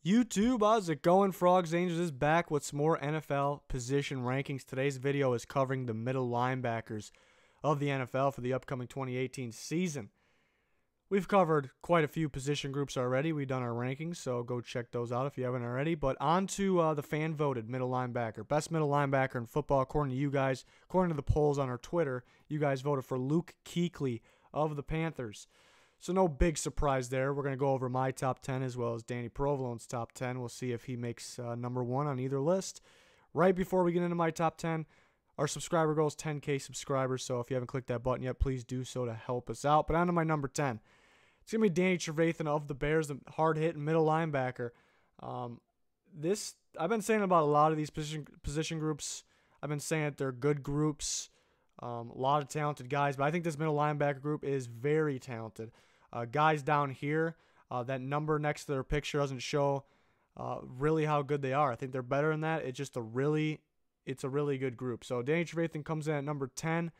YouTube, how's it going? Frogs Angels is back with some more NFL position rankings. Today's video is covering the middle linebackers of the NFL for the upcoming 2018 season. We've covered quite a few position groups already. We've done our rankings, so go check those out if you haven't already. But on to the fan-voted middle linebacker. Best middle linebacker in football, according to you guys. According to the polls on our Twitter, you guys voted for Luke Kuechly of the Panthers. So no big surprise there. We're going to go over my top 10 as well as Danny Provolone's top 10. We'll see if he makes number one on either list. Right before we get into my top 10, our subscriber goal is 10K subscribers. So if you haven't clicked that button yet, please do so to help us out. But on to my number 10. It's going to be Danny Trevathan of the Bears, the hard-hitting middle linebacker. I've been saying about a lot of these position groups. I've been saying that they're good groups. A lot of talented guys, but I think this middle linebacker group is very talented. Guys down here, that number next to their picture doesn't show really how good they are. I think they're better than that. It's a really good group. So Danny Trevathan comes in at number 10.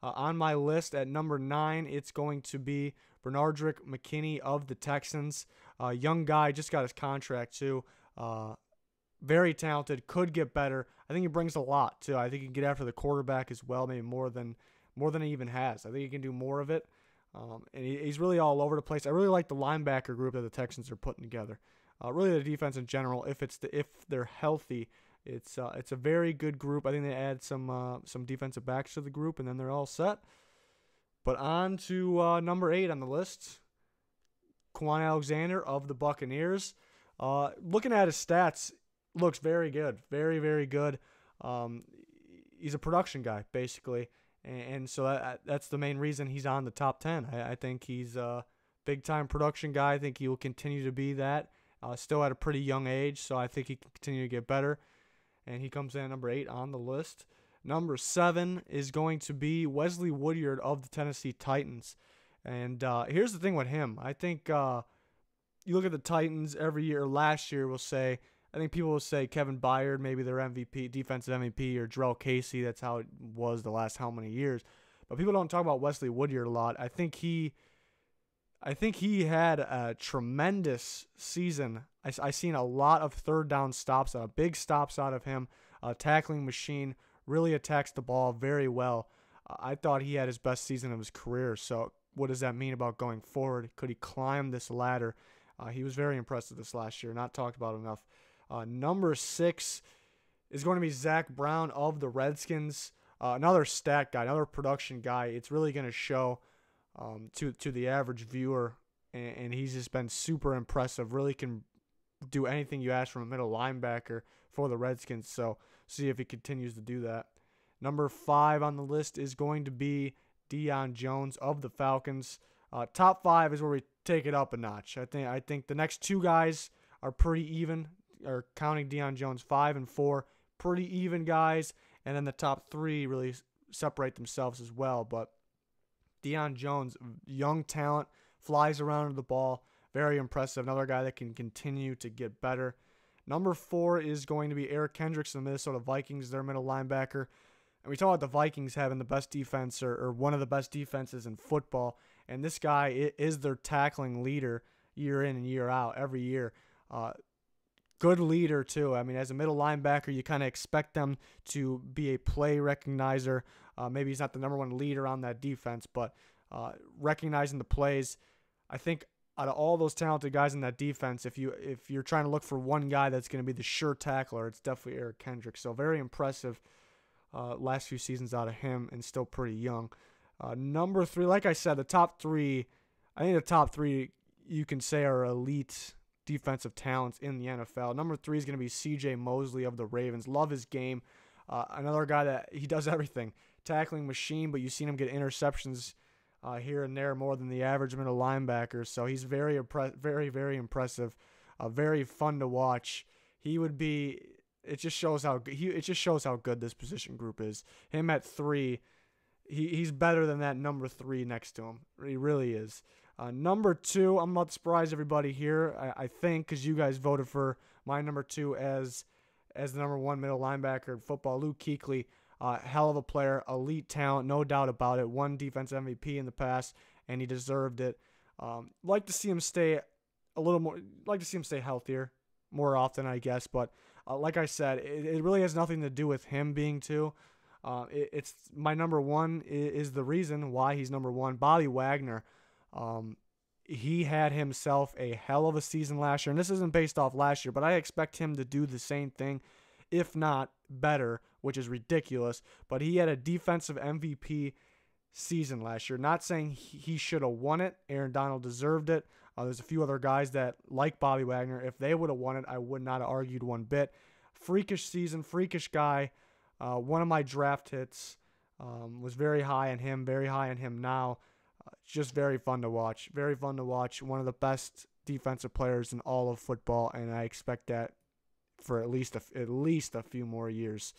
On my list at number 9, it's going to be Bernardrick McKinney of the Texans. Young guy, just got his contract too. Very talented, could get better. I think he brings a lot too. I think he can get after the quarterback as well, maybe more than he even has. I think he can do more of it, and he's really all over the place. I really like the linebacker group that the Texans are putting together. Really, the defense in general. If they're healthy, it's a very good group. I think they add some defensive backs to the group, and then they're all set. But on to number 8 on the list, Kalan Alexander of the Buccaneers. Looking at his stats, looks very good, very, very good. He's a production guy, basically, and so that's the main reason he's on the top 10. I think he's a big-time production guy. I think he will continue to be that, still at a pretty young age, so I think he can continue to get better, and he comes in at number 8 on the list. Number 7 is going to be Wesley Woodyard of the Tennessee Titans, and here's the thing with him. I think you look at the Titans every year. Last year, I think people will say Kevin Byard, maybe their MVP, defensive MVP, or Jarrell Casey. That's how it was the last how many years. But people don't talk about Wesley Woodyard a lot. I think he had a tremendous season. I seen a lot of third down stops, big stops out of him. Tackling machine, really attacks the ball very well. I thought he had his best season of his career. So what does that mean about going forward? Could he climb this ladder? He was very impressive this last year, not talked about enough. Number 6 is going to be Zac Brown of the Redskins. Another stat guy, another production guy. It's really going to show to the average viewer, and he's just been super impressive. Really can do anything you ask from a middle linebacker for the Redskins, so see if he continues to do that. Number 5 on the list is going to be Deion Jones of the Falcons. Top 5 is where we take it up a notch. I think the next 2 guys are pretty even, or counting Deion Jones, 5 and 4, pretty even guys, and then the top 3 really separate themselves as well. But Deion Jones, young talent, flies around the ball, very impressive. Another guy that can continue to get better. Number 4 is going to be Erik Kendrick of the Minnesota Vikings, their middle linebacker. And we talk about the Vikings having the best defense, or one of the best defenses in football, and this guy is their tackling leader year in and year out, every year. Good leader, too. I mean, as a middle linebacker, you kind of expect them to be a play recognizer. Maybe he's not the number 1 leader on that defense, but recognizing the plays. I think out of all those talented guys in that defense, if you're trying to look for one guy that's going to be the sure tackler, it's definitely Erik Kendrick. So very impressive last few seasons out of him, and still pretty young. Number 3, like I said, the top 3, I think the top 3 you can say are elite defensive talents in the NFL. Number 3 is going to be CJ Mosley of the Ravens. Love his game. Another guy that he does everything. Tackling machine, but you've seen him get interceptions here and there more than the average middle linebacker. So he's very, very impressive. Very fun to watch. He would be. It just shows how good this position group is. Him at 3, he's better than that number 3 next to him. He really is. Number 2, I'm about to surprise everybody here, I think, because you guys voted for my number 2 as the number 1 middle linebacker in football, Luke Kuechly. Hell of a player, elite talent, no doubt about it. Won defensive MVP in the past, and he deserved it. Like to see him stay healthier. more often, I guess. But like I said, it really has nothing to do with him being 2. It's my number 1 is the reason why he's number 1. Bobby Wagner, he had himself a hell of a season last year, and this isn't based off last year, but I expect him to do the same thing, if not better, which is ridiculous. But he had a defensive MVP season last year. Not saying he should have won it. Aaron Donald deserved it. There's a few other guys that, like Bobby Wagner, if they would have won it, I would not have argued one bit. Freakish season, freakish guy. One of my draft hits was very high on him now. Just very fun to watch. Very fun to watch. One of the best defensive players in all of football, and I expect that for at least a few more years.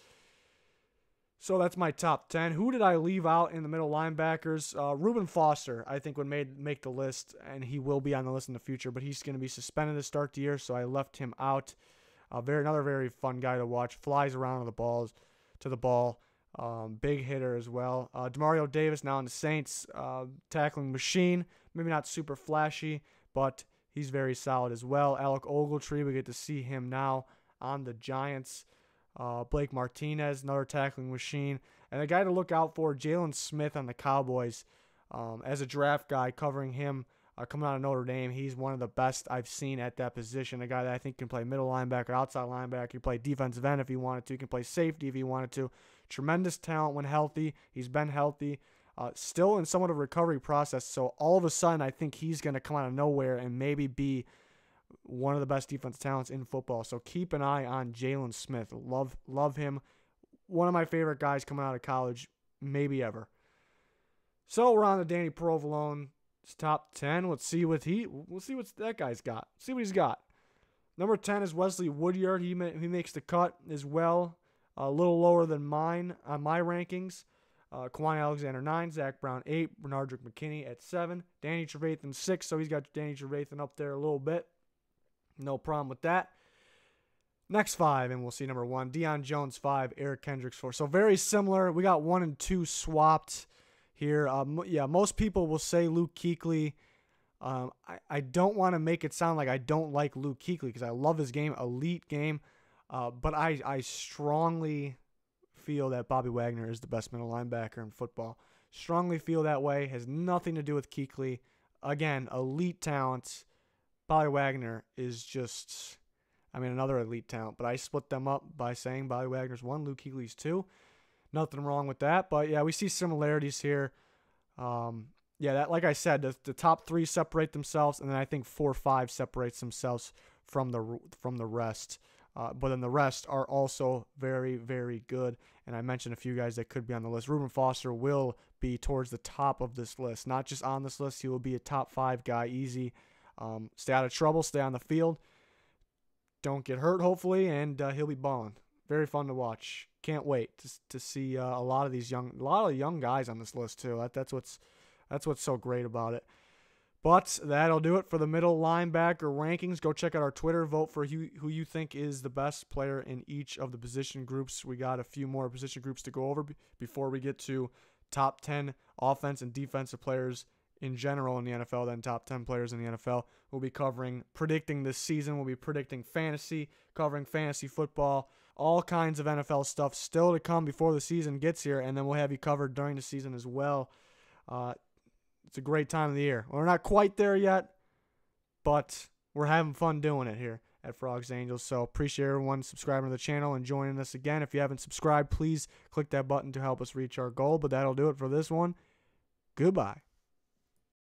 So that's my top 10. Who did I leave out in the middle linebackers? Reuben Foster, I think, would make the list, and he will be on the list in the future, but he's going to be suspended to start the year, so I left him out. Another very fun guy to watch. Flies around to the ball. Big hitter as well. Demario Davis now in the Saints. Tackling machine. Maybe not super flashy, but he's very solid as well. Alec Ogletree, we get to see him now on the Giants. Blake Martinez, another tackling machine. And a guy to look out for, Jalen Smith on the Cowboys. As a draft guy, covering him, coming out of Notre Dame, he's one of the best I've seen at that position. A guy that I think can play middle linebacker, outside linebacker. He can play defensive end if he wanted to. He can play safety if he wanted to. Tremendous talent when healthy. He's been healthy. Still in somewhat of a recovery process. So all of a sudden, I think he's going to come out of nowhere and maybe be one of the best defensive talents in football. So keep an eye on Jalen Smith. Love him. One of my favorite guys coming out of college, maybe ever. So we're on to Danny Provolone's top 10. We'll see what that guy's got. See what he's got. Number 10 is Wesley Woodyard. He makes the cut as well. A little lower than mine on my rankings. Kalan Alexander 9, Zac Brown 8, Bernardrick McKinney at 7, Danny Trevathan 6. So he's got Danny Trevathan up there a little bit. No problem with that. Next 5, and we'll see number 1. Deion Jones 5, Erik Kendrick 4. So very similar. We got 1 and 2 swapped here. Most people will say Luke Kuechly. I don't want to make it sound like I don't like Luke Kuechly because I love his game, elite game. But I strongly feel that Bobby Wagner is the best middle linebacker in football. Strongly feel that way. Has nothing to do with Kuechly. Again, elite talent. Bobby Wagner is just, another elite talent. But I split them up by saying Bobby Wagner's 1, Luke Kuechly's 2. Nothing wrong with that. But, yeah, we see similarities here. That, like I said, the top 3 separate themselves, and then I think 4 or 5 separates themselves from the rest. But then the rest are also very, very good. And I mentioned a few guys that could be on the list. Reuben Foster will be towards the top of this list. Not just on this list. He will be a top 5 guy, easy. Stay out of trouble. Stay on the field. Don't get hurt, hopefully. And he'll be balling. Very fun to watch. Can't wait to see a lot of young guys on this list, too. That's what's so great about it. But that'll do it for the middle linebacker rankings. Go check out our Twitter. Vote for who you think is the best player in each of the position groups. We got a few more position groups to go over before we get to top 10 offense and defensive players in general in the NFL, then top 10 players in the NFL. We'll be predicting this season. We'll be predicting fantasy, covering fantasy football, all kinds of NFL stuff still to come before the season gets here, and then we'll have you covered during the season as well. It's a great time of the year. We're not quite there yet, but we're having fun doing it here at Frogs Angels. So appreciate everyone subscribing to the channel and joining us again. If you haven't subscribed, please click that button to help us reach our goal. But that'll do it for this one. Goodbye.